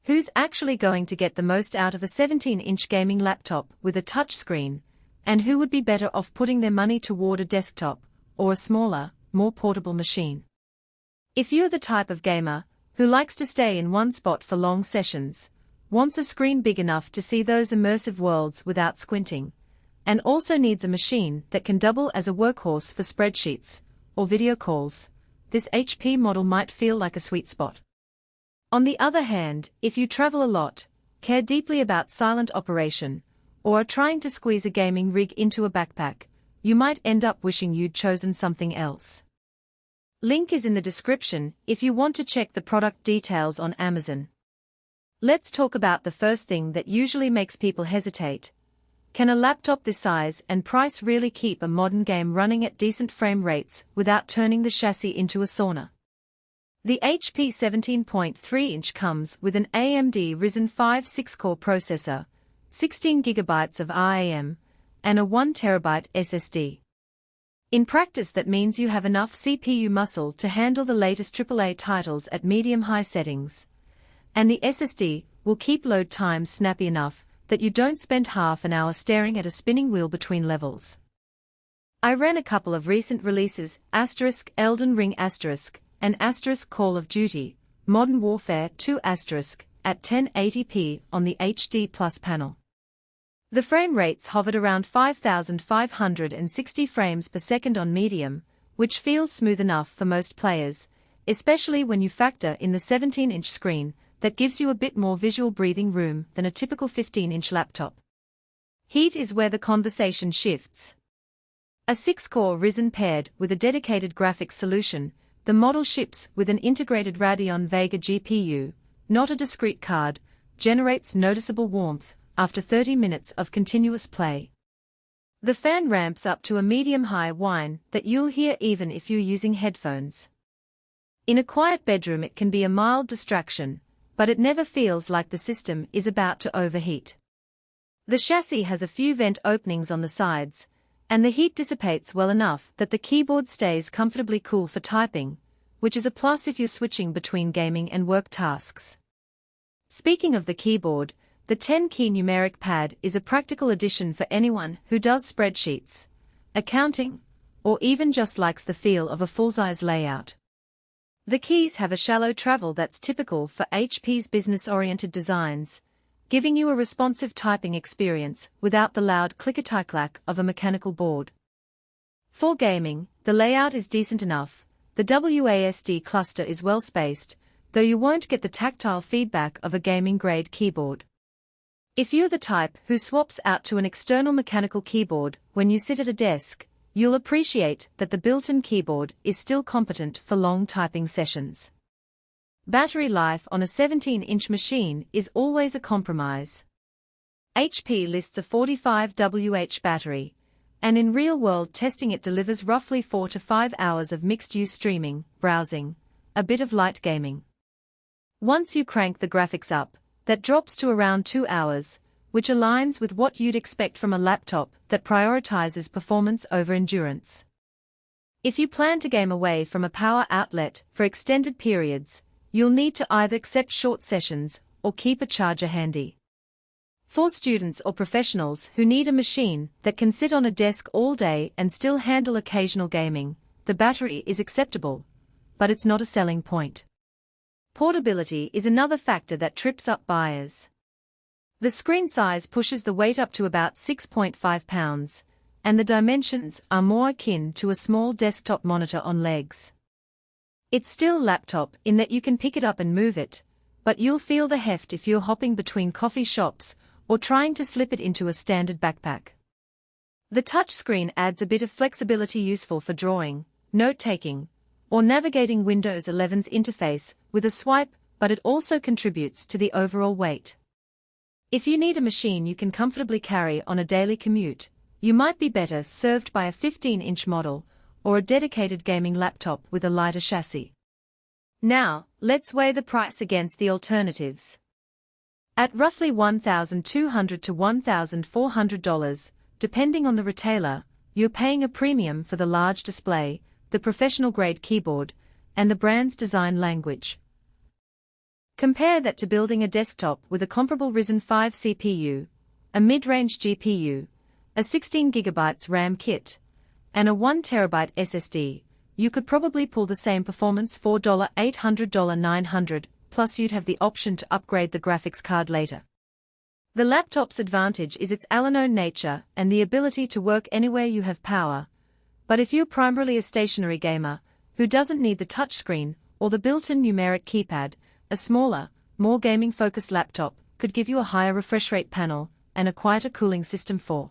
Who's actually going to get the most out of a 17-inch gaming laptop with a touchscreen, and who would be better off putting their money toward a desktop or a smaller, more portable machine? If you're the type of gamer who likes to stay in one spot for long sessions, wants a screen big enough to see those immersive worlds without squinting, and also needs a machine that can double as a workhorse for spreadsheets or video calls, this HP model might feel like a sweet spot. On the other hand, if you travel a lot, care deeply about silent operation, or are trying to squeeze a gaming rig into a backpack, you might end up wishing you'd chosen something else. Link is in the description if you want to check the product details on Amazon. Let's talk about the first thing that usually makes people hesitate. Can a laptop this size and price really keep a modern game running at decent frame rates without turning the chassis into a sauna? The HP 17.3-inch comes with an AMD Ryzen 5 6-core processor, 16 GB of RAM, and a 1 TB SSD. In practice, that means you have enough CPU muscle to handle the latest AAA titles at medium-high settings, and the SSD will keep load times snappy enough that you don't spend half an hour staring at a spinning wheel between levels. I ran a couple of recent releases, Elden Ring and Call of Duty, Modern Warfare 2 at 1080p on the HD Plus panel. The frame rates hovered around 5,560 frames per second on medium, which feels smooth enough for most players, especially when you factor in the 17-inch screen that gives you a bit more visual breathing room than a typical 15-inch laptop. Heat is where the conversation shifts. A 6-core Ryzen paired with a dedicated graphics solution, the model ships with an integrated Radeon Vega GPU, not a discrete card, generates noticeable warmth after 30 minutes of continuous play. The fan ramps up to a medium-high whine that you'll hear even if you're using headphones. In a quiet bedroom it can be a mild distraction, but it never feels like the system is about to overheat. The chassis has a few vent openings on the sides, and the heat dissipates well enough that the keyboard stays comfortably cool for typing, which is a plus if you're switching between gaming and work tasks. Speaking of the keyboard, the 10-key Numeric pad is a practical addition for anyone who does spreadsheets, accounting, or even just likes the feel of a full-size layout. The keys have a shallow travel that's typical for HP's business-oriented designs, giving you a responsive typing experience without the loud click-a-clack of a mechanical board. For gaming, the layout is decent enough. The WASD cluster is well spaced, though you won't get the tactile feedback of a gaming-grade keyboard. If you're the type who swaps out to an external mechanical keyboard when you sit at a desk, you'll appreciate that the built-in keyboard is still competent for long typing sessions. Battery life on a 17-inch machine is always a compromise. HP lists a 45 Wh battery, and in real-world testing it delivers roughly 4 to 5 hours of mixed-use streaming, browsing, a bit of light gaming. Once you crank the graphics up, that drops to around 2 hours, which aligns with what you'd expect from a laptop that prioritizes performance over endurance. If you plan to game away from a power outlet for extended periods, you'll need to either accept short sessions or keep a charger handy. For students or professionals who need a machine that can sit on a desk all day and still handle occasional gaming, the battery is acceptable, but it's not a selling point. Portability is another factor that trips up buyers. The screen size pushes the weight up to about 6.5 pounds, and the dimensions are more akin to a small desktop monitor on legs. It's still a laptop in that you can pick it up and move it, but you'll feel the heft if you're hopping between coffee shops or trying to slip it into a standard backpack. The touchscreen adds a bit of flexibility useful for drawing, note-taking, or navigating Windows 11's interface with a swipe, but it also contributes to the overall weight. If you need a machine you can comfortably carry on a daily commute, you might be better served by a 15-inch model or a dedicated gaming laptop with a lighter chassis. Now, let's weigh the price against the alternatives. At roughly $1,200 to $1,400, depending on the retailer, you're paying a premium for the large display, the professional-grade keyboard, and the brand's design language. Compare that to building a desktop with a comparable Ryzen 5 CPU, a mid-range GPU, a 16GB RAM kit, and a 1TB SSD. You could probably pull the same performance for $800, $900, plus you'd have the option to upgrade the graphics card later. The laptop's advantage is its all-in-one nature and the ability to work anywhere you have power. But if you're primarily a stationary gamer, who doesn't need the touchscreen or the built-in numeric keypad, a smaller, more gaming-focused laptop could give you a higher refresh rate panel and a quieter cooling system for